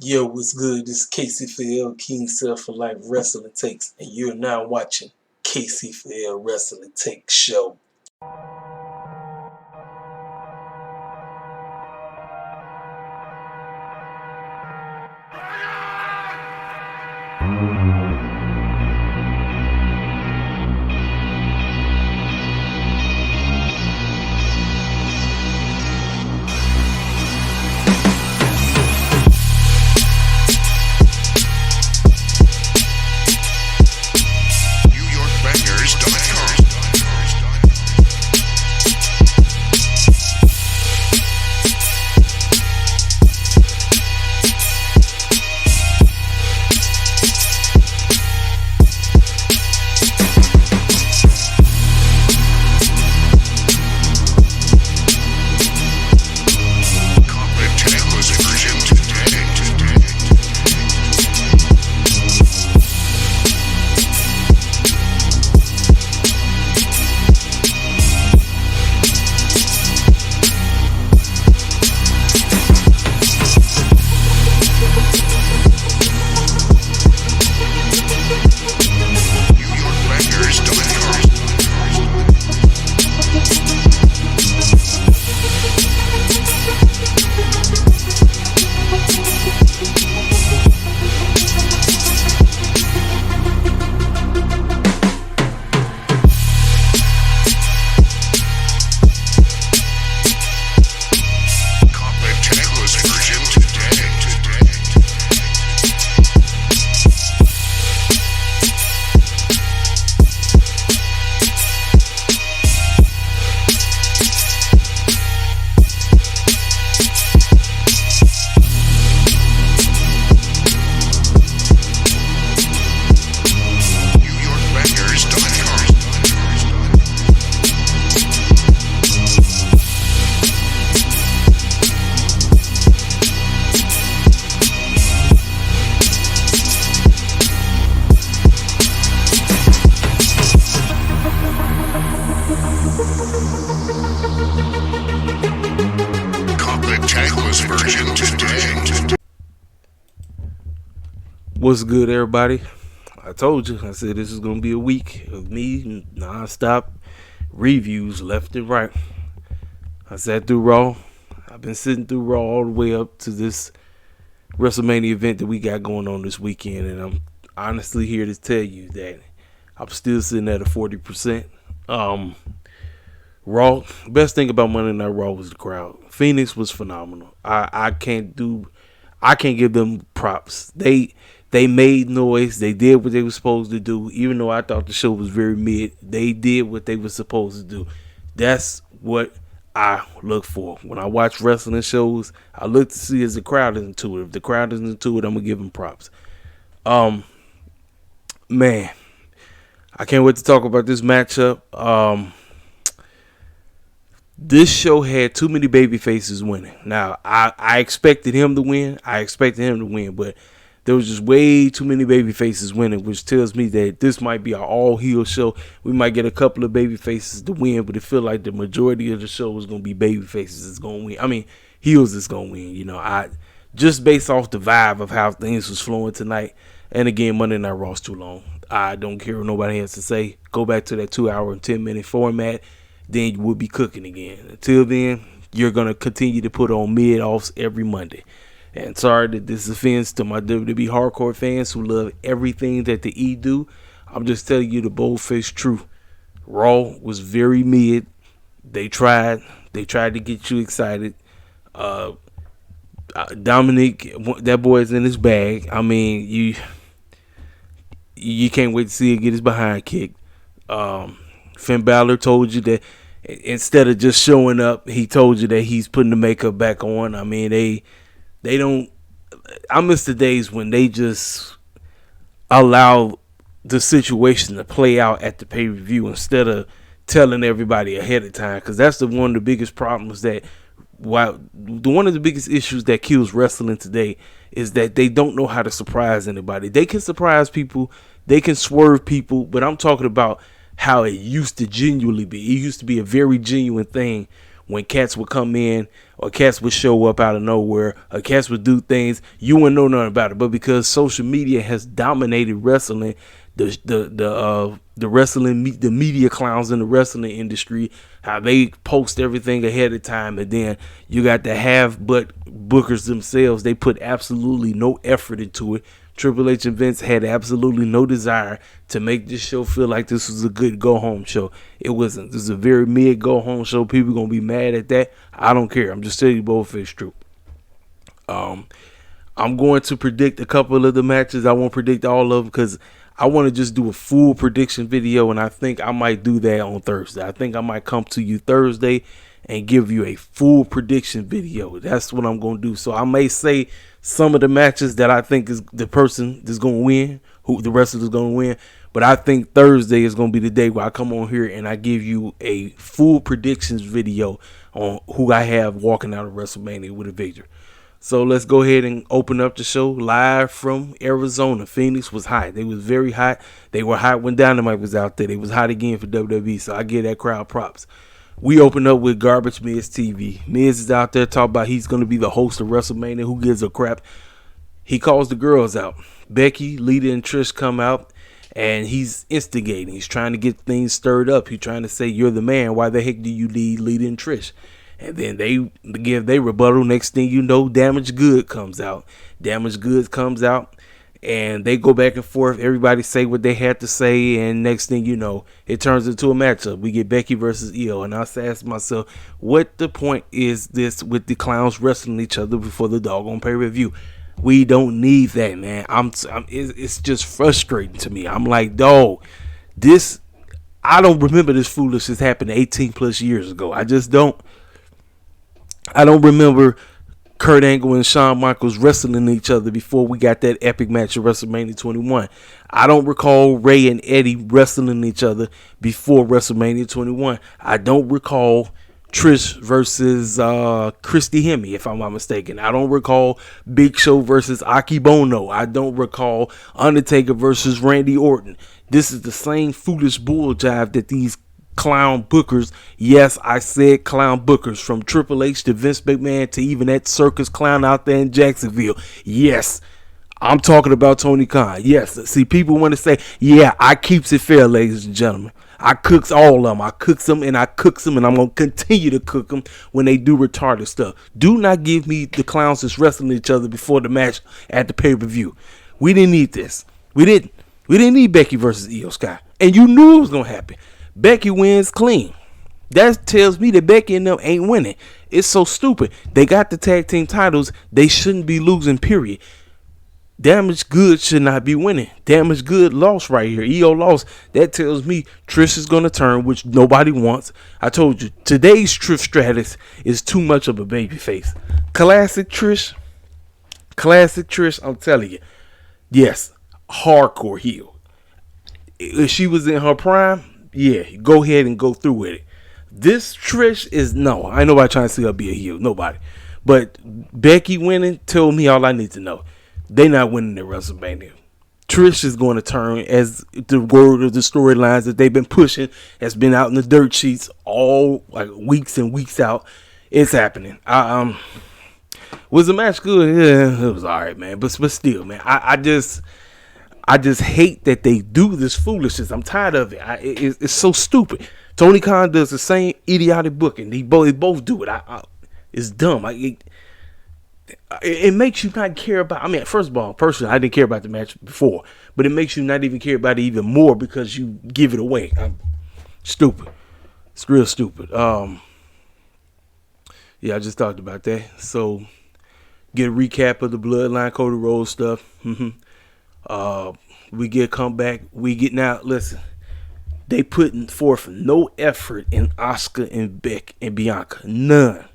Yo, what's good? This is Casey for L King Self for Life Wrestling Takes, and you're now watching Casey for L Wrestling Takes Show. What's good, everybody? I told you, I said this is going to be a week of me non-stop reviews left and right. I sat through Raw. I've been sitting through Raw all the way up to this Wrestlemania event that we got going on this weekend, and I'm honestly here to tell you that I'm still sitting at a 40%. Raw, best thing about Monday Night Raw was the crowd. Phoenix was phenomenal. I can't give them props. They made noise. They did what they were supposed to do. Even though I thought the show was very mid, they did what they were supposed to do. That's what I look for. When I watch wrestling shows, I look to see if the crowd is into it. If the crowd is into it, I'm going to give them props. Man, I can't wait to talk about this matchup. This show had too many baby faces winning. Now, I expected him to win. But there was just way too many baby faces winning, which tells me that this might be an all-heel show. We might get a couple of baby faces to win, but it feels like the majority of the show is going to be baby faces that's going to win. I mean, heels is going to win. You know, I just based off the vibe of how things was flowing tonight. And again, Monday Night Raw's too long. I don't care what nobody has to say. Go back to that 2-hour and 10-minute format. Then you will be cooking again. Until then, you're going to continue to put on mid-offs every Monday. And sorry that this offends to my WWE hardcore fans who love everything that the E do. I'm just telling you the bold-faced truth. Raw was very mid. They tried to get you excited. Dominic, that boy is in his bag. I mean, you can't wait to see him get his behind kicked. Finn Balor told you that instead of just showing up, he told you that he's putting the makeup back on. I mean, they don't. I miss the days when they just allow the situation to play out at the pay-per-view instead of telling everybody ahead of time, because that's one of the biggest problems one of the biggest issues that kills wrestling today is that they don't know how to surprise anybody. They can surprise people, they can swerve people, but I'm talking about how it used to genuinely be. It used to be a very genuine thing when cats would come in or cats would show up out of nowhere or cats would do things, you wouldn't know nothing about it. But because social media has dominated wrestling, the wrestling, the media clowns in the wrestling industry, how they post everything ahead of time, and then you got the but bookers themselves. They put absolutely no effort into it. Triple H and Vince had absolutely no desire to make this show feel like this was a good go-home show. It wasn't. This is a very mid go-home show. People going to be mad at that. I don't care. I'm just telling you both if it's true. I'm going to predict a couple of the matches. I won't predict all of them because I want to just do a full prediction video, and I think I might do that on Thursday. I think I might come to you Thursday and give you a full prediction video. That's what I'm going to do. So I may say some of the matches that I think is the person that's going to win, who the wrestler is going to win. But I think Thursday is going to be the day where I come on here and I give you a full predictions video on who I have walking out of WrestleMania with a victory. So let's go ahead and open up the show live from Arizona. Phoenix was hot. They was very hot. They were hot when Dynamite was out there. They was hot again for WWE. So I give that crowd props. We open up with Garbage Miz TV. Miz is out there talking about he's going to be the host of WrestleMania. Who gives a crap? He calls the girls out. Becky, Lita, and Trish come out, and he's instigating. He's trying to get things stirred up. He's trying to say, you're the man. Why the heck do you need Lita and Trish? And then they give their rebuttal. Next thing you know, Damaged Goods comes out. Damaged Goods comes out, and they go back and forth. Everybody say what they had to say, and next thing you know, it turns into a matchup. We get Becky versus Io, and I asked myself, what the point is this with the clowns wrestling each other before the doggone pay-per-view? We don't need that, man. It's just frustrating to me. I'm like, dog, I don't remember this foolishness happened 18 plus years ago. I just don't. I don't remember Kurt Angle and Shawn Michaels wrestling each other before we got that epic match at WrestleMania 21. I don't recall Ray and Eddie wrestling each other before WrestleMania 21. I don't recall Trish versus Christy Hemme, if I'm not mistaken. I don't recall Big Show versus Aki Bono. I don't recall Undertaker versus Randy Orton. This is the same foolish bull jive that these clown bookers, yes, I said clown bookers, from Triple H to Vince McMahon to even that circus clown out there in Jacksonville. Yes, I'm talking about Tony Khan. Yes, see, people want to say, yeah, I keeps it fair, ladies and gentlemen. I cooks all of them. I cooks them, and I'm going to continue to cook them when they do retarded stuff. Do not give me the clowns that's wrestling each other before the match at the pay-per-view. We didn't need this. We didn't need Becky versus Io Sky. And you knew it was going to happen. Becky wins clean. That tells me that Becky and them ain't winning. It's so stupid. They got the tag team titles. They shouldn't be losing, period. Damaged Goods should not be winning. Damaged Good lost right here. Io lost. That tells me Trish is going to turn, which nobody wants. I told you, today's Trish Stratus is too much of a baby face. Classic Trish, I'm telling you. Yes, hardcore heel. If she was in her prime, yeah, go ahead and go through with it. This Trish is no. I ain't nobody trying to see her be a heel. Nobody. But Becky winning told me all I need to know. They not winning at WrestleMania. Trish is going to turn, as the word of the storylines that they've been pushing has been out in the dirt sheets all like weeks and weeks out. It's happening. Was the match good? Yeah, it was all right, man. But still, man, I just hate that they do this foolishness. I'm tired of it. It's so stupid. Tony Khan does the same idiotic booking. They both do it. It's dumb. It makes you not care about. I mean, first of all, personally, I didn't care about the match before, but it makes you not even care about it even more because you give it away. Stupid. It's real stupid. Yeah, I just talked about that. So, get a recap of the Bloodline Cody Rhodes stuff. We get comeback. Now, listen. They putting forth no effort in Asuka and Beck and Bianca. None.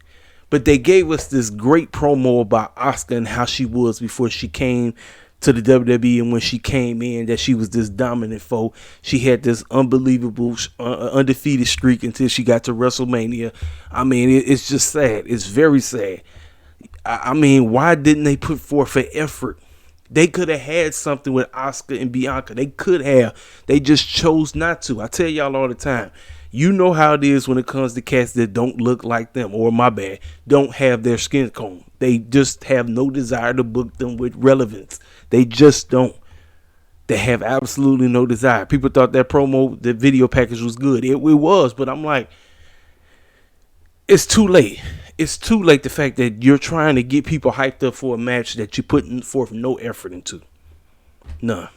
But they gave us this great promo about Asuka and how she was before she came to the WWE, and when she came in, that she was this dominant foe. She had this unbelievable undefeated streak until she got to WrestleMania. I mean, it's just sad. It's very sad. I mean, why didn't they put forth an effort? They could have had something with Asuka and Bianca. They could have. They just chose not to. I tell y'all all the time. You know how it is when it comes to cats that don't look like them, or my bad, don't have their skin tone. They just have no desire to book them with relevance. They just don't. They have absolutely no desire. People thought that promo, the video package was good. It was, but I'm like, it's too late. It's too late. The fact that you're trying to get people hyped up for a match that you're putting forth no effort into. None.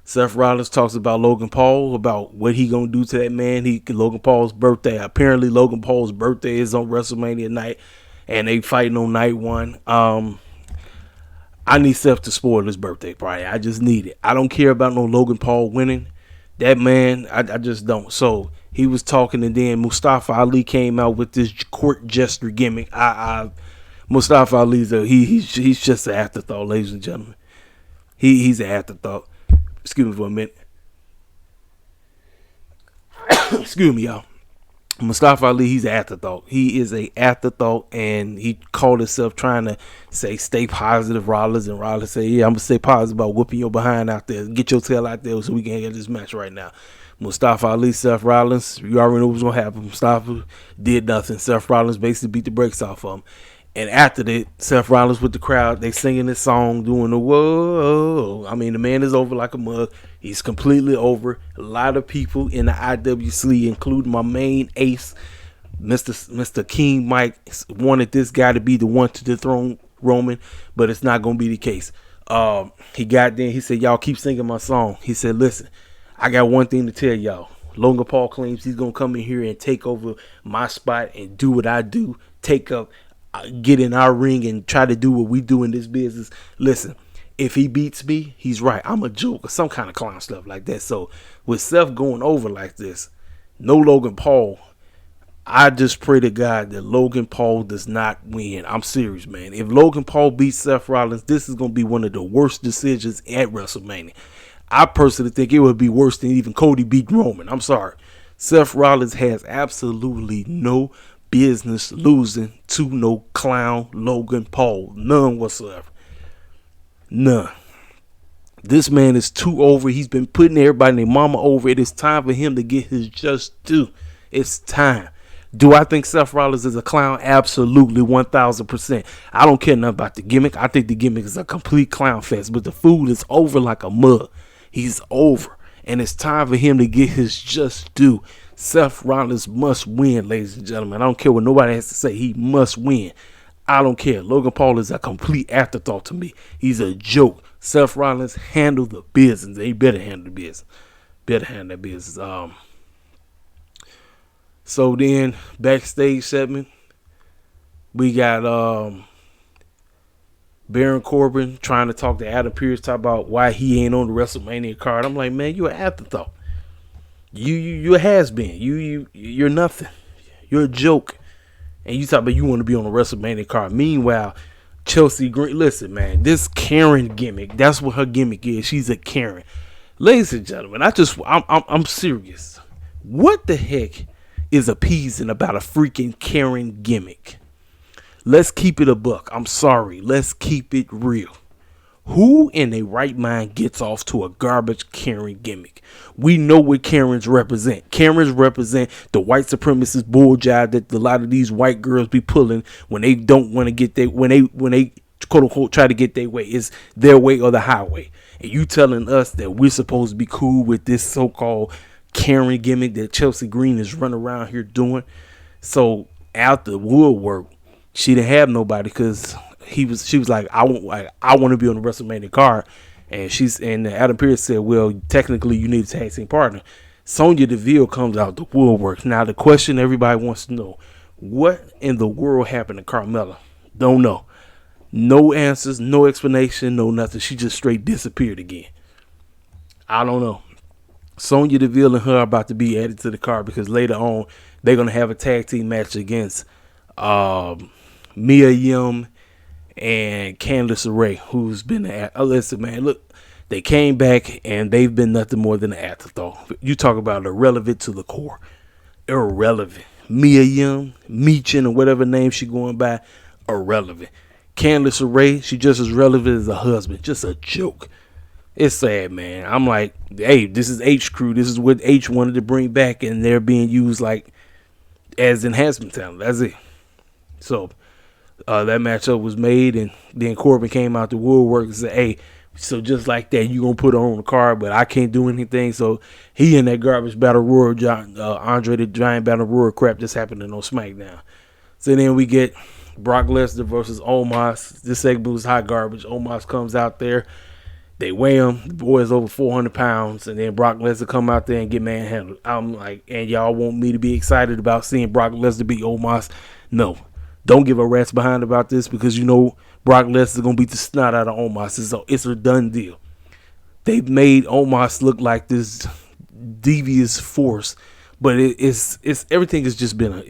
Seth Rollins talks about Logan Paul, about what he gonna do to that man. Logan Paul's birthday. Apparently, Logan Paul's birthday is on WrestleMania night, and they fighting on night one. I need Seth to spoil his birthday party. I just need it. I don't care about no Logan Paul winning. That man, I just don't. So he was talking, and then Mustafa Ali came out with this court jester gimmick. Mustafa Ali's he's just an afterthought, ladies and gentlemen. He's an afterthought. Excuse me for a minute. Excuse me, y'all. Mustafa Ali, he's an afterthought. He is an afterthought, and he called himself trying to say stay positive, Rollins, and Rollins say, yeah, I'm going to stay positive about whooping your behind out there. Get your tail out there so we can get this match right now. Mustafa Ali, Seth Rollins, you already know what's going to happen. Mustafa did nothing. Seth Rollins basically beat the brakes off of him. And after that, Seth Rollins with the crowd, they singing this song, doing the whoa. I mean, the man is over like a mug. He's completely over. A lot of people in the IWC, including my main ace, Mr. King Mike, wanted this guy to be the one to dethrone Roman, but it's not going to be the case. He got there. He said, y'all keep singing my song. He said, listen, I got one thing to tell y'all. Logan Paul claims he's going to come in here and take over my spot and do what I do, get in our ring and try to do what we do in this business. Listen, if he beats me, he's right. I'm a joke or some kind of clown stuff like that. So with Seth going over like this, no Logan Paul, I just pray to God that Logan Paul does not win. I'm serious, man. If Logan Paul beats Seth Rollins, this is going to be one of the worst decisions at WrestleMania. I personally think it would be worse than even Cody beat Roman. I'm sorry. Seth Rollins has absolutely no business losing to no clown Logan Paul. None whatsoever. None. This man is too over. He's been putting everybody and their mama over. It is time for him to get his just due. It's time. Do I think Seth Rollins is a clown? Absolutely, 1,000%. I don't care nothing about the gimmick. I think the gimmick is a complete clown fest. But the fool is over like a mug. He's over. And it's time for him to get his just due. Seth Rollins must win, ladies and gentlemen. I don't care what nobody has to say. He must win. I don't care. Logan Paul is a complete afterthought to me. He's a joke. Seth Rollins handle the business. He better handle the business. Better handle the business. So then, backstage segment, we got Baron Corbin trying to talk to Adam Pearce, talk about why he ain't on the WrestleMania card. I'm like, man, you're an afterthought. You has been. You're nothing. You're a joke. And you talk about you want to be on the WrestleMania card. Meanwhile, Chelsea Green, listen, man, this Karen gimmick, that's what her gimmick is. She's a Karen. Ladies and gentlemen, I'm serious. What the heck is appeasing about a freaking Karen gimmick? Let's keep it a buck. I'm sorry. Let's keep it real. Who in their right mind gets off to a garbage Karen gimmick? We know what Karens represent. Karens represent the white supremacist bull jive that a lot of these white girls be pulling when they don't want to get their, when they quote unquote try to get their way. It's their way or the highway. And you telling us that we're supposed to be cool with this so-called Karen gimmick that Chelsea Green is running around here doing? So after woodwork, she didn't have nobody because she was like, I want to be on the WrestleMania card, and Adam Pearce said, well, technically you need a tag team partner. Sonya Deville comes out the woodwork. Now the question everybody wants to know: what in the world happened to Carmella? Don't know. No answers, no explanation, no nothing. She just straight disappeared again. I don't know. Sonya Deville and her are about to be added to the card because later on they're gonna have a tag team match against Mia Yim and Candice LeRae, who's been listen, man, look, they came back and they've been nothing more than an afterthought. You talk about irrelevant to the core. Irrelevant. Mia Yim, Meechin, or whatever name she going by, irrelevant. Candice LeRae, she just as relevant as a husband. Just a joke. It's sad, man. I'm like, hey, this is H crew. This is what H wanted to bring back, and they're being used like as enhancement talent. That's it. So that matchup was made, and then Corbin came out the woodwork and said, hey, so just like that, you gonna put it on the card, but I can't do anything. So he in that garbage battle royal, Andre the Giant battle royal crap that's happening on SmackDown. So then we get Brock Lesnar versus Omos. This segment was hot garbage. Omos comes out there. They weigh him. The boy is over 400 pounds. And then Brock Lesnar come out there and get manhandled. I'm like, and y'all want me to be excited about seeing Brock Lesnar beat Omos? No. Don't give a rat's behind about this, because you know Brock Lesnar is going to beat the snot out of Omos. It's a done deal. They've made Omos look like this devious force, but it's everything has just been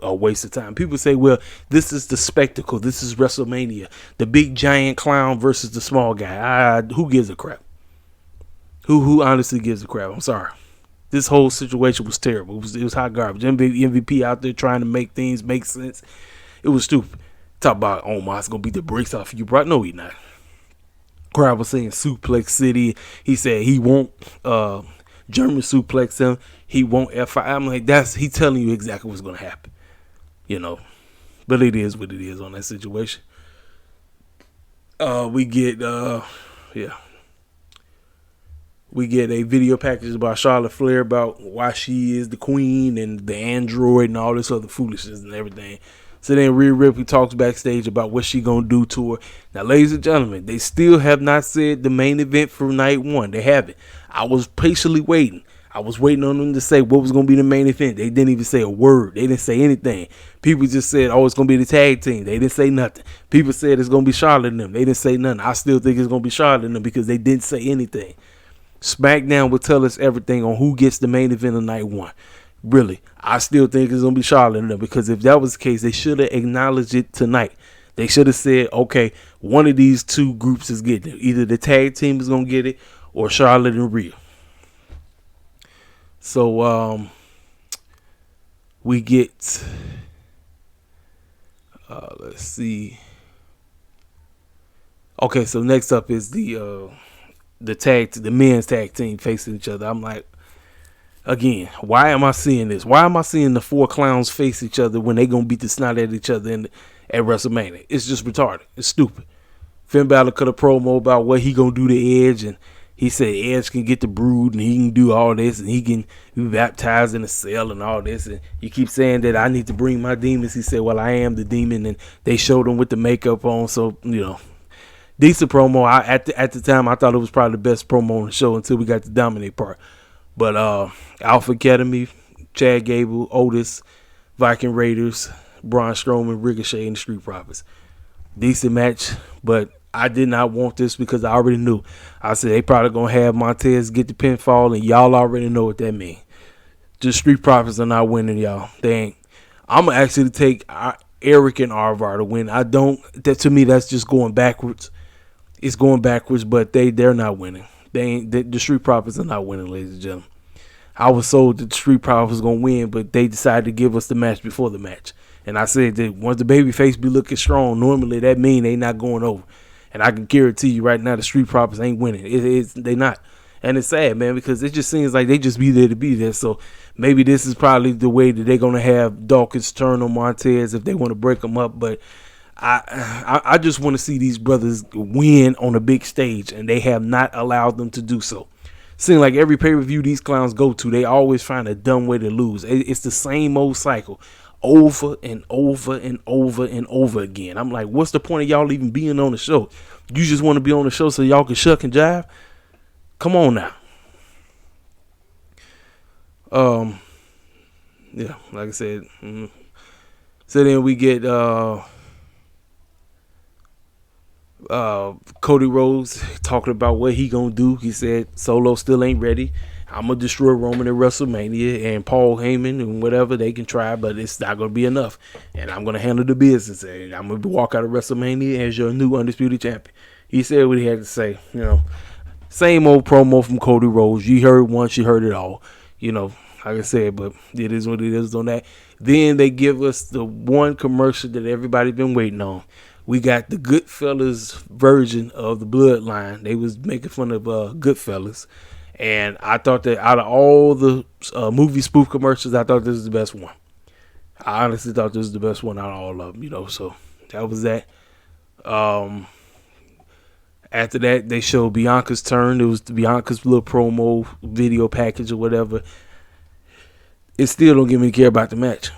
a waste of time. People say, well, this is the spectacle. This is WrestleMania. The big giant clown versus the small guy. Who gives a crap? Who honestly gives a crap? I'm sorry. This whole situation was terrible. It was hot garbage. MVP out there trying to make things make sense. It was stupid. Talk about Omos gonna beat the brakes off of you, bro. No, he not. Crowd was saying Suplex City. He said he won't German suplex him. He won't F5. I'm like, he telling you exactly what's gonna happen. You know. But it is what it is on that situation. We get We get a video package about Charlotte Flair, about why she is the queen and the android and all this other foolishness and everything. So then Rhea Ripley talks backstage about what she gonna do to her. Now, ladies and gentlemen, they still have not said the main event for night one. They haven't. I was patiently waiting. I was waiting on them to say what was gonna be the main event. They didn't even say a word. They didn't say anything. People just said, "Oh, it's gonna be the tag team." They didn't say nothing. People said it's gonna be Charlotte and them. They didn't say nothing. I still think it's gonna be Charlotte and them because they didn't say anything. SmackDown will tell us everything on who gets the main event of night one. Really, I still think it's going to be Charlotte and them, because if that was the case, they should have acknowledged it tonight. They should have said, okay, one of these two groups is getting it. Either the tag team is going to get it or Charlotte and Rhea. So we get, let's see. Okay, so next up is the men's tag team facing each other. I'm like, again, why am I seeing this? Why am I seeing the four clowns face each other when they gonna beat the snot at each other at WrestleMania? It's just retarded. It's stupid. Finn Balor cut a promo about what he gonna do to Edge, and he said Edge can get the brood and he can do all this and he can be baptized in a cell and all this. And you keep saying that I need to bring my demons. He said, well, I am the demon, and they showed him with the makeup on. So, you know, decent promo. At the time, I thought it was probably the best promo on the show until we got the dominate part. But Alpha Academy, Chad Gable, Otis, Viking Raiders, Braun Strowman, Ricochet, and the Street Profits. Decent match, but I did not want this because I already knew. I said they probably going to have Montez get the pinfall, and y'all already know what that means. The Street Profits are not winning, y'all. They ain't. I'm going to actually take Eric and Arvar to win. To me, that's just going backwards. It's going backwards, but they're not winning. The Street Profits are not winning, ladies and gentlemen. I was told that the Street Profits was going to win, but they decided to give us the match before the match. And I said that once the babyface be looking strong, normally that mean they not going over. And I can guarantee you right now the Street Profits ain't winning. They not. And it's sad, man, because it just seems like they just be there to be there. So maybe this is probably the way that they're going to have Dawkins turn on Montez if they want to break them up. But I just want to see these brothers win on a big stage, and they have not allowed them to do so. Seems like every pay-per-view these clowns go to, they always find a dumb way to lose. It's the same old cycle over and over and over and over again. I'm like, what's the point of y'all even being on the show? You just want to be on the show so y'all can shuck and jive? Come on now. Yeah, like I said. So then we get Cody Rhodes talking about what he gonna do. He said Solo still ain't ready. I'm gonna destroy Roman at WrestleMania, and Paul Heyman and whatever they can try, but it's not gonna be enough. And I'm gonna handle the business. And I'm gonna walk out of WrestleMania as your new undisputed champion. He said what he had to say. You know, same old promo from Cody Rhodes. You heard once, you heard it all. You know, like I said, but it is what it is on that. Then they give us the one commercial that everybody's been waiting on. We got the Goodfellas version of the Bloodline. They was making fun of Goodfellas. And I thought that out of all the movie spoof commercials, I thought this was the best one. I honestly thought this was the best one out of all of them, so that was that. After that, they showed Bianca's turn. It was Bianca's little promo video package or whatever. It still don't give me care about the match.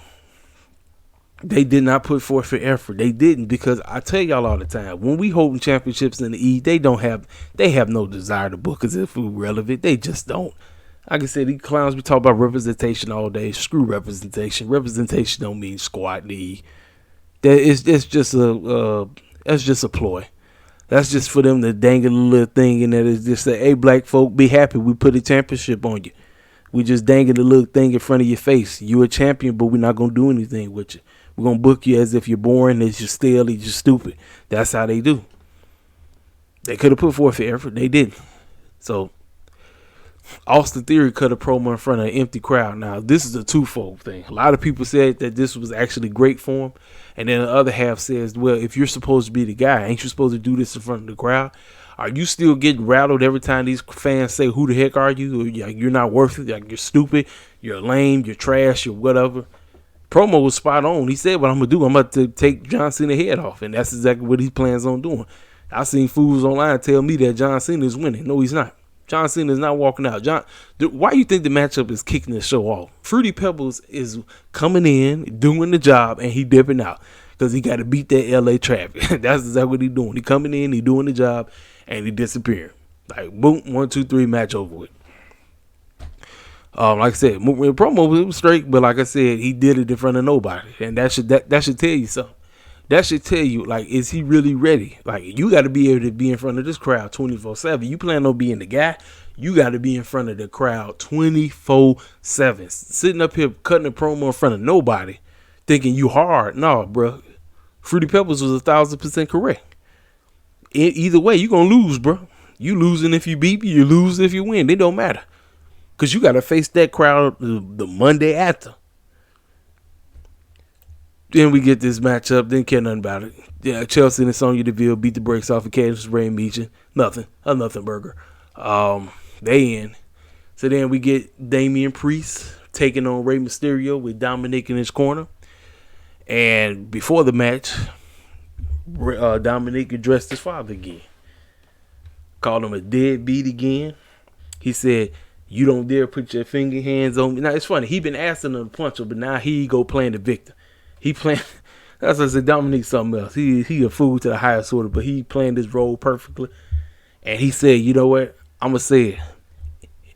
They did not put forth an effort. They didn't, because I tell y'all all the time, when we holding championships in the E, they have no desire to book as if we're relevant. They just don't. Like I said, these clowns be talking about representation all day. Screw representation. Representation don't mean squat in the E. It's just a ploy. That's just for them to dangle a little thing in there. It's just say, hey, black folk, be happy. We put a championship on you. We just dangle a little thing in front of your face. You a champion, but we're not going to do anything with you. We're going to book you as if you're boring, as you're stale, as you're stupid. That's how they do. They could have put forth an effort. They didn't. So, Austin Theory cut a promo in front of an empty crowd. Now, this is a twofold thing. A lot of people said that this was actually great for him. And then the other half says, well, if you're supposed to be the guy, ain't you supposed to do this in front of the crowd? Are you still getting rattled every time these fans say, who the heck are you? You're not worth it. You're stupid. You're lame. You're trash. You're whatever. Promo was spot on. He said what I'm going to do. I'm about to take John Cena's head off. And that's exactly what he plans on doing. I seen fools online tell me that John Cena is winning. No, he's not. John Cena is not walking out. Why do you think the matchup is kicking the show off? Fruity Pebbles is coming in, doing the job, and he dipping out because he got to beat that LA traffic. That's exactly what he doing. He coming in, he doing the job, and he disappearing. Like, boom, 1, 2, 3, match over with. Like I said, promo, it was straight, but like I said, he did it in front of nobody, and that should tell you something. That should tell you, like, is he really ready? Like, you got to be able to be in front of this crowd 24/7. You plan on being the guy, you got to be in front of the crowd 24/7. Sitting up here cutting a promo in front of nobody, thinking you hard. No, bro. Fruity Pebbles was 1,000% correct. Either way, you going to lose, bro. You losing if you beat me, you lose if you win. It don't matter. Because you got to face that crowd the Monday after. Then we get this matchup. Didn't care nothing about it. Yeah, Chelsea and Sonya Deville beat the brakes off of Candice Ray and Meechin. Nothing. A nothing burger. They in. So then we get Damian Priest taking on Rey Mysterio with Dominic in his corner. And before the match, Dominic addressed his father again. Called him a deadbeat again. He said, you don't dare put your finger hands on me. Now, it's funny. He been asking him to punch him, but now he go playing the victim. He playing, that's what I said, Dominique's something else. He a fool to the highest order, but he playing this role perfectly. And he said, you know what? I'm going to say it.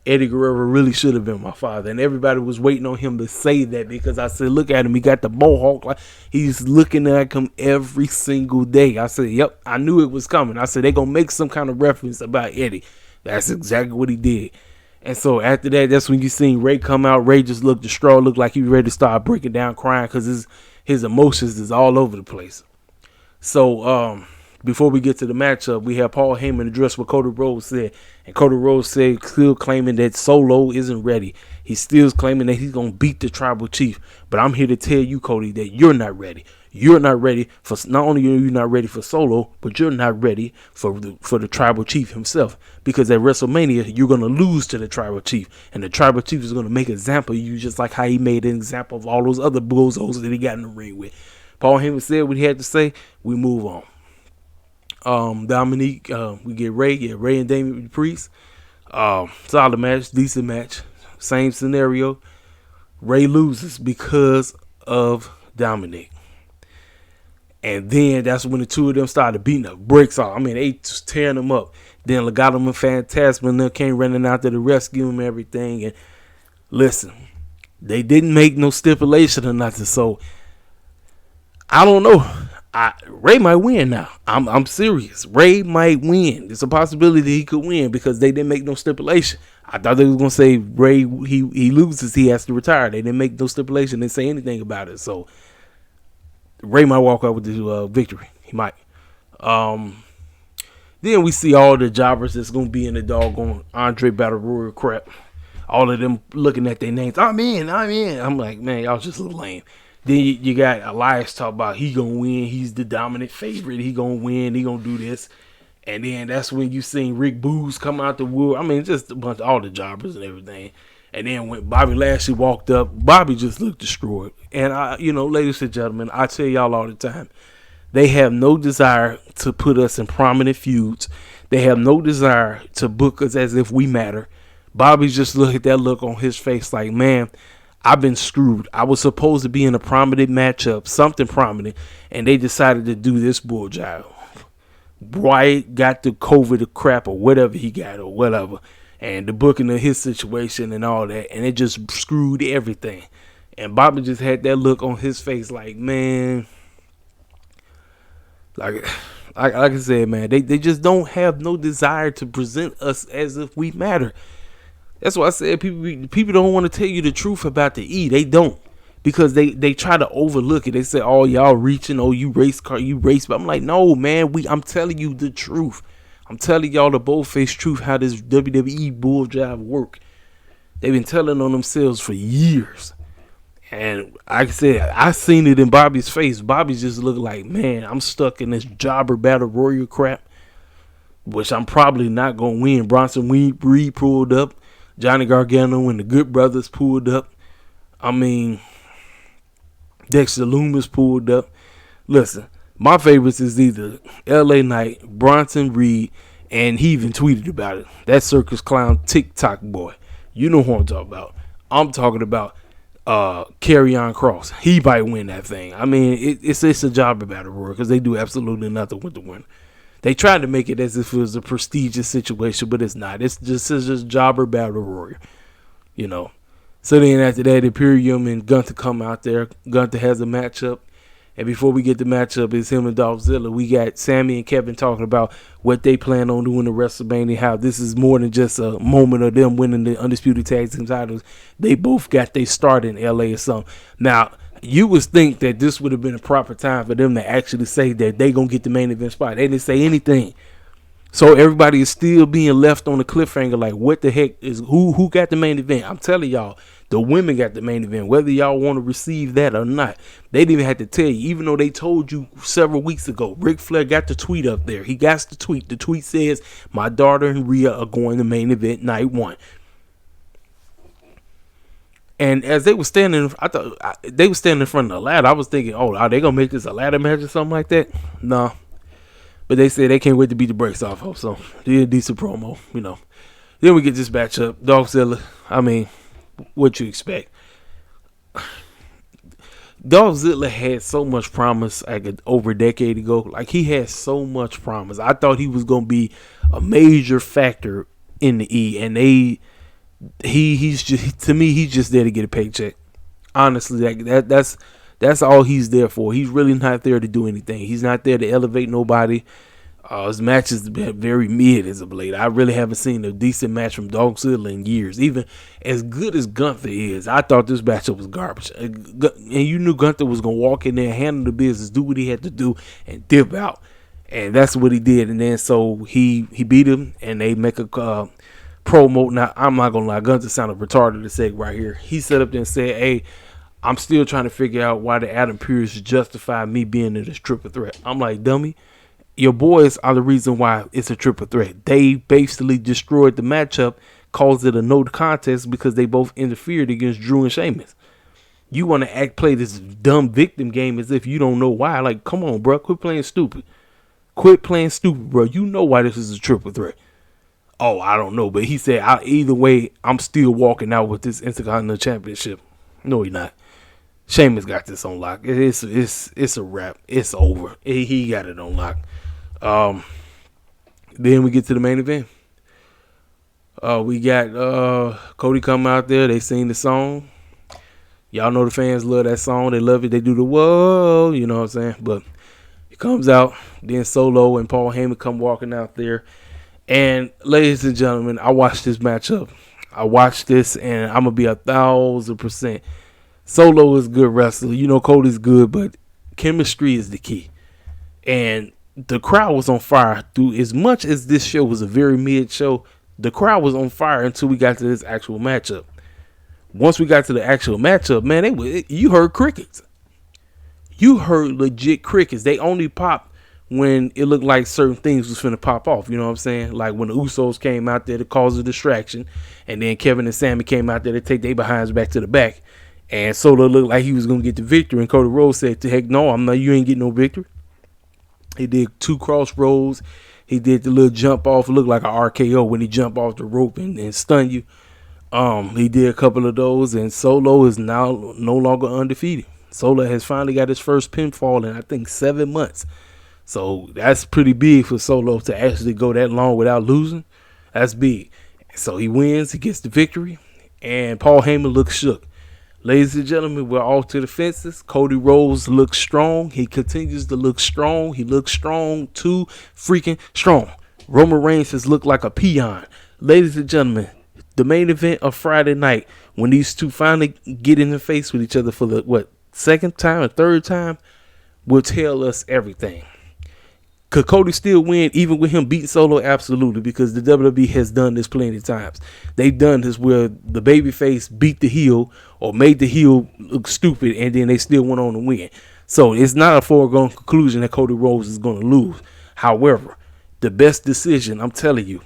Eddie Guerrero really should have been my father. And everybody was waiting on him to say that because I said, look at him. He got the mohawk. Like, he's looking at him every single day. I said, yep, I knew it was coming. I said, they're going to make some kind of reference about Eddie. That's exactly what he did. And so after that, that's when you seen Ray come out. Ray just looked distraught, looked like he was ready to start breaking down, crying because his emotions is all over the place. So before we get to the matchup, we have Paul Heyman address what Cody Rhodes said. And Cody Rhodes said, still claiming that Solo isn't ready. He's still claiming that he's going to beat the tribal chief. But I'm here to tell you, Cody, that you're not ready. You're not ready for, not only are you not ready for Solo, but you're not ready for the tribal chief himself. Because at WrestleMania, you're going to lose to the tribal chief. And the tribal chief is going to make an example of you, just like how he made an example of all those other bozos that he got in the ring with. Paul Heyman said what he had to say. We move on. Dominique, we get Ray. Yeah, Ray and Damian Priest. Solid match, decent match. Same scenario. Ray loses because of Dominic. And then that's when the two of them started beating the brakes off. I mean, they just tearing them up. Then Legado and Fantasma and them came running out there to rescue him and everything. And listen, they didn't make no stipulation or nothing. So I don't know. Ray might win now. I'm serious. Ray might win. There's a possibility he could win because they didn't make no stipulation. I thought they was gonna say Ray he loses, he has to retire. They didn't make no stipulation. They didn't say anything about it. So Ray might walk out with the victory. He might. Then we see all the jobbers that's gonna be in the doggone Andre Battle Royal crap. All of them looking at their names. I'm in. I'm like, man, y'all just look lame. Then you got Elias talk about he gonna win. He's the dominant favorite. He gonna win. He gonna do this. And then that's when you seen Rick Boogs come out the wood. I mean, just a bunch of all the jobbers and everything. And then when Bobby Lashley walked up, Bobby just looked destroyed. And ladies and gentlemen, I tell y'all all the time, they have no desire to put us in prominent feuds. They have no desire to book us as if we matter. Bobby just looked at that look on his face like, man, I've been screwed. I was supposed to be in a prominent matchup, something prominent, and they decided to do this bull jive. Wyatt got the COVID or crap or whatever he got or whatever, and the booking of his situation and all that, and it just screwed everything. And Bobby just had that look on his face like, man, like I said, man, they just don't have no desire to present us as if we matter. That's why I said people don't want to tell you the truth about the E. They don't. Because they try to overlook it. They say, oh, y'all reaching, oh, you race car, you race. But I'm like, no, man, I'm telling you the truth. I'm telling y'all the bold-faced truth how this WWE bull jive work. They've been telling on themselves for years. And like I said, I seen it in Bobby's face. Bobby just looked like, man, I'm stuck in this jobber battle royal crap, which I'm probably not going to win. Bronson Reed pulled up. Johnny Gargano and the Good Brothers pulled up. I mean, Dexter Loomis pulled up. Listen, my favorites is either LA Knight, Bronson Reed, and he even tweeted about it. That circus clown TikTok boy. You know who I'm talking about. I'm talking about Karrion Kross. He might win that thing. I mean, it's a job about it, because they do absolutely nothing with the win. They tried to make it as if it was a prestigious situation, but it's not. It's just jobber battle royal, you know. So then after that, Imperium and Gunther come out there. Gunther has a matchup. And before we get the matchup, it's him and Dolph Ziggler. We got Sammy and Kevin talking about what they plan on doing at WrestleMania, how this is more than just a moment of them winning the Undisputed Tag Team titles. They both got their start in LA or something. Now, you would think that this would have been a proper time for them to actually say that they going to get the main event spot. They didn't say anything. So everybody is still being left on the cliffhanger like, what the heck is who got the main event? I'm telling y'all, the women got the main event, whether y'all want to receive that or not. They didn't even have to tell you, even though they told you several weeks ago. Ric Flair got the tweet up there. He got the tweet. The tweet says, my daughter and Rhea are going to main event night 1. And as they were standing, they were standing in front of the ladder. I was thinking, oh, are they going to make this a ladder match or something like that? No. But they said they can't wait to beat the brakes off of. So, they did a decent promo, you know. Then we get this matchup. Dolph Ziggler. I mean, what you expect? Dolph Ziggler had so much promise like over a decade ago. Like, he had so much promise. I thought he was going to be a major factor in the E. And he's just, to me, he's just there to get a paycheck. Honestly, that's all he's there for. He's really not there to do anything. He's not there to elevate nobody. His matches have been very mid as of late. I really haven't seen a decent match from Dolph Ziggler in years. Even as good as Gunther is, I thought this matchup was garbage. And you knew Gunther was going to walk in there, handle the business, do what he had to do, and dip out. And that's what he did. And then so he beat him, and they make a promo. Now, I'm not going to lie. Gunther sounded retarded to say right here. He set up there and said, hey, I'm still trying to figure out why the Adam Pearce justify me being in this triple threat. I'm like, dummy, your boys are the reason why it's a triple threat. They basically destroyed the matchup, caused it a no contest because they both interfered against Drew and Sheamus. You want to play this dumb victim game as if you don't know why. Like, come on, bro. Quit playing stupid. Quit playing stupid, bro. You know why this is a triple threat. Oh, I don't know. But he said, either way, I'm still walking out with this Intercontinental Championship. No, he's not. Sheamus got this on lock. It's a wrap. It's over. He got it on lock. Then we get to the main event. We got Cody come out there. They sing the song. Y'all know the fans love that song. They love it. They do the whoa, you know what I'm saying? But he comes out. Then Solo and Paul Heyman come walking out there. And ladies and gentlemen, I watched this matchup. I watched this, and I'm going to be 1,000%. Solo is a good wrestler. You know Cody's good, but chemistry is the key. And the crowd was on fire through as much as this show was a very mid show. The crowd was on fire until we got to this actual matchup. Once we got to the actual matchup, man, you heard crickets. you heard legit crickets. They only popped when it looked like certain things was finna pop off. You know what I'm saying? Like when the Usos came out there to cause a distraction, and then Kevin and Sammy came out there to take their behinds back to the back, and Solo looked like he was gonna get the victory, and Cody Rhodes said, "To heck no, I'm not. You ain't getting no victory." He did 2 crossroads. He did the little jump off, looked like an RKO when he jumped off the rope and stun you. He did a couple of those, and Solo is now no longer undefeated. Solo has finally got his first pinfall in I think 7 months. So that's pretty big for Solo to actually go that long without losing. That's big. So he wins, he gets the victory, and Paul Heyman looks shook. Ladies and gentlemen, we're off to the fences. Cody Rhodes looks strong. He continues to look strong. He looks strong, too freaking strong. Roman Reigns has looked like a peon. Ladies and gentlemen, the main event of Friday night, when these two finally get in the face with each other for the, second time or third time, will tell us everything. Could Cody still win even with him beating Solo? Absolutely, because the WWE has done this plenty of times. They've done this where the babyface beat the heel or made the heel look stupid, and then they still went on to win. So it's not a foregone conclusion that Cody Rhodes is going to lose. However, the best decision, I'm telling you,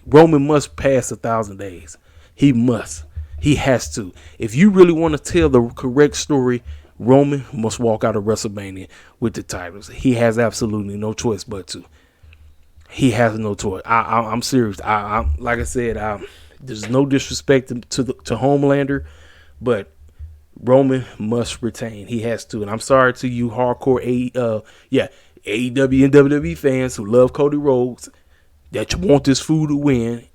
Roman must pass 1,000 days. He must. He has to. If you really want to tell the correct story, Roman must walk out of WrestleMania with the titles. He has absolutely no choice but to. He has no choice. I'm serious. I like I said, there's no disrespect to Homelander, but Roman must retain. He has to. And I'm sorry to you hardcore AEW and WWE fans who love Cody Rhodes that you want this fool to win.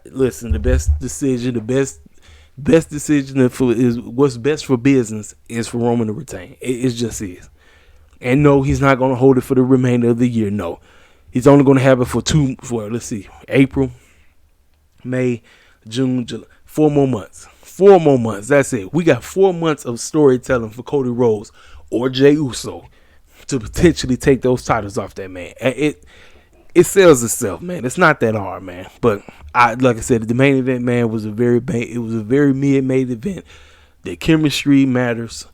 Listen, the best decision, is what's best for business is for Roman to retain. It just is. And no, he's not going to hold it for the remainder of the year. No, he's only going to have it for April, May, June, July, 4 more months. 4 more months. That's it. We got 4 months of storytelling for Cody Rhodes or Jey Uso to potentially take those titles off that man. It sells itself, man. It's not that hard, man. But like I said, the main event, man, was a very mid-made event. The chemistry matters.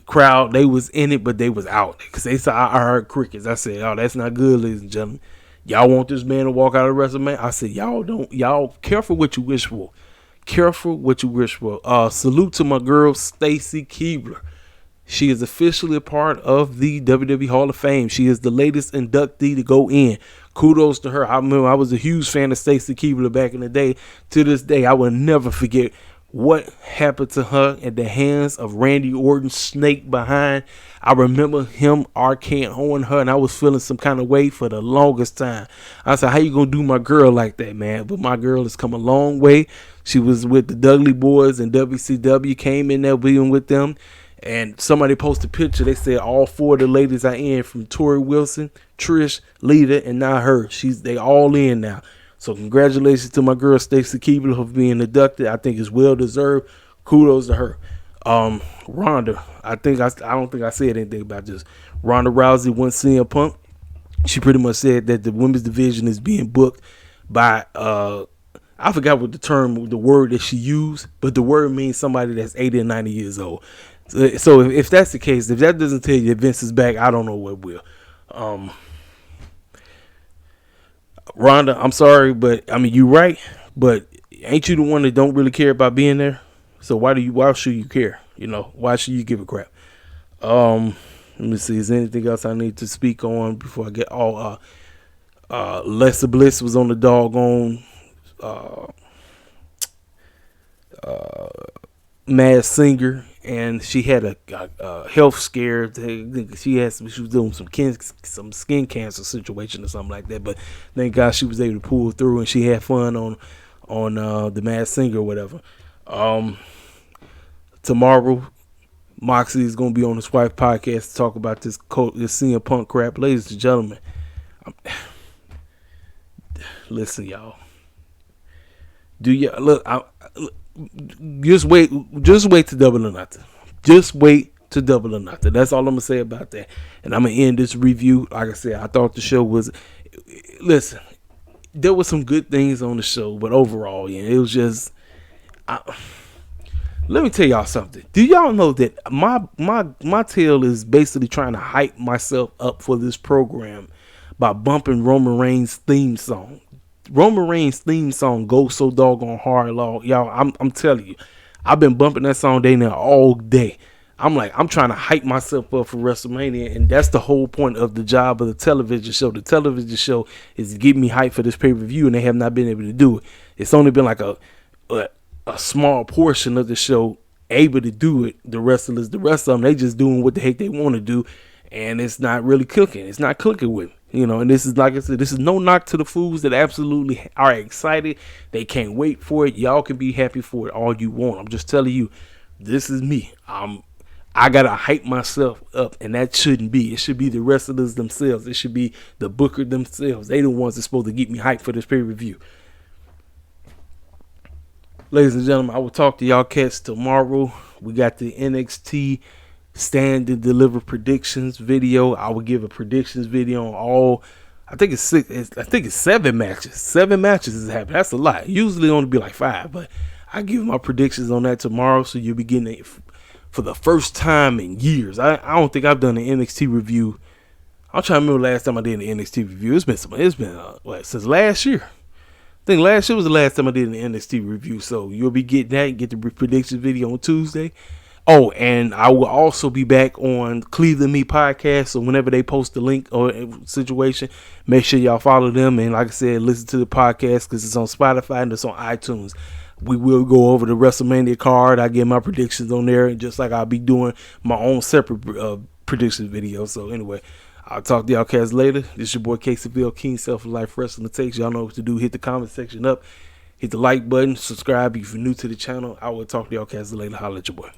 Crowd, they was in it, but they was out because they saw. I heard crickets. I said, "Oh, that's not good, ladies and gentlemen. Y'all want this man to walk out of WrestleMania?" I said, "Y'all careful what you wish for. Careful what you wish for." Salute to my girl Stacy Keibler. She is officially a part of the WWE Hall of Fame. She is the latest inductee to go in. Kudos to her. I remember I was a huge fan of Stacy Keibler back in the day. To this day, I will never forget what happened to her at the hands of Randy Orton's snake behind. I remember him RKOing her, and I was feeling some kind of way for the longest time. I said, "How you gonna do my girl like that, man?" But my girl has come a long way. She was with the Dudley Boys and WCW, came in there being with them. And somebody posted a picture. They said all 4 of the ladies are in, from Tori Wilson, Trish, Lita, and now her. They all in now. So congratulations to my girl Stacey Keibler for being inducted. I think it's well deserved. Kudos to her. Ronda. I don't think I said anything about this. Ronda Rousey went CM Punk. She pretty much said that the women's division is being booked by I forgot what the word that she used, but the word means somebody that's 80 and 90 years old. So if that's the case, if that doesn't tell you that Vince is back, I don't know what will. Rhonda, I'm sorry, but I mean, you're right, but ain't you the one that don't really care about being there? So why should you care? Why should you give a crap? Let me see, is there anything else I need to speak on before I get all Lessa Bliss was on the doggone Mad Singer, and she had a health scare. She was doing some skin cancer situation or something like that. But thank God she was able to pull through, and she had fun on the Mad Singer or whatever. Tomorrow, Moxley is going to be on the Swipe podcast to talk about this CM Punk crap. Ladies and gentlemen, listen, y'all. Do you look? Just wait to Double or Nothing. Just wait to Double or Nothing. That's all I'm gonna say about that. And I'm gonna end this review. Like I said, I thought the show was. Listen, there were some good things on the show, but overall, it was just. Let me tell y'all something. Do y'all know that my tail is basically trying to hype myself up for this program by bumping Roman Reigns' theme song. Roman Reigns' theme song goes so doggone hard, y'all. I'm telling you, I've been bumping that song day now all day. I'm trying to hype myself up for WrestleMania, and that's the whole point of the job of the television show. The television show is to get me hyped for this pay-per-view, and they have not been able to do it. It's only been like a small portion of the show able to do it. The rest of them, they just doing what the heck they want to do, and it's not really cooking. It's not clicking with me. And this is, like I said, this is no knock to the fools that absolutely are excited. They can't wait for it. Y'all can be happy for it all you want. I'm just telling you, this is me. I gotta hype myself up, and that shouldn't be. It should be the wrestlers themselves. It should be the booker themselves. They the ones that's supposed to get me hyped for this pay-per-view. Ladies and gentlemen, I will talk to y'all cats tomorrow. We got the NXT Stand and Deliver predictions video. I will give a predictions video on all. I think it's 7 matches. 7 matches is happening. That's a lot. Usually only be like 5, but I give my predictions on that tomorrow, so you'll be getting it for the first time in years. I don't think I've done an NXT review. I'm trying to remember last time I did an NXT review. It's been since last year. I think last year was the last time I did an NXT review, so you'll be getting that. Get the predictions video on Tuesday. Oh, and I will also be back on Cleveland Me podcast, so whenever they post the link or situation, make sure y'all follow them. And like I said, listen to the podcast because it's on Spotify and it's on iTunes. We will go over the WrestleMania card. I get my predictions on there, and just like I'll be doing my own separate predictions video. So anyway, I'll talk to y'all cats later. This is your boy KCVL King, Self Life Wrestling Takes. Y'all know what to do. Hit the comment section up. Hit the like button. Subscribe if you're new to the channel. I will talk to y'all cats later. Holla at your boy.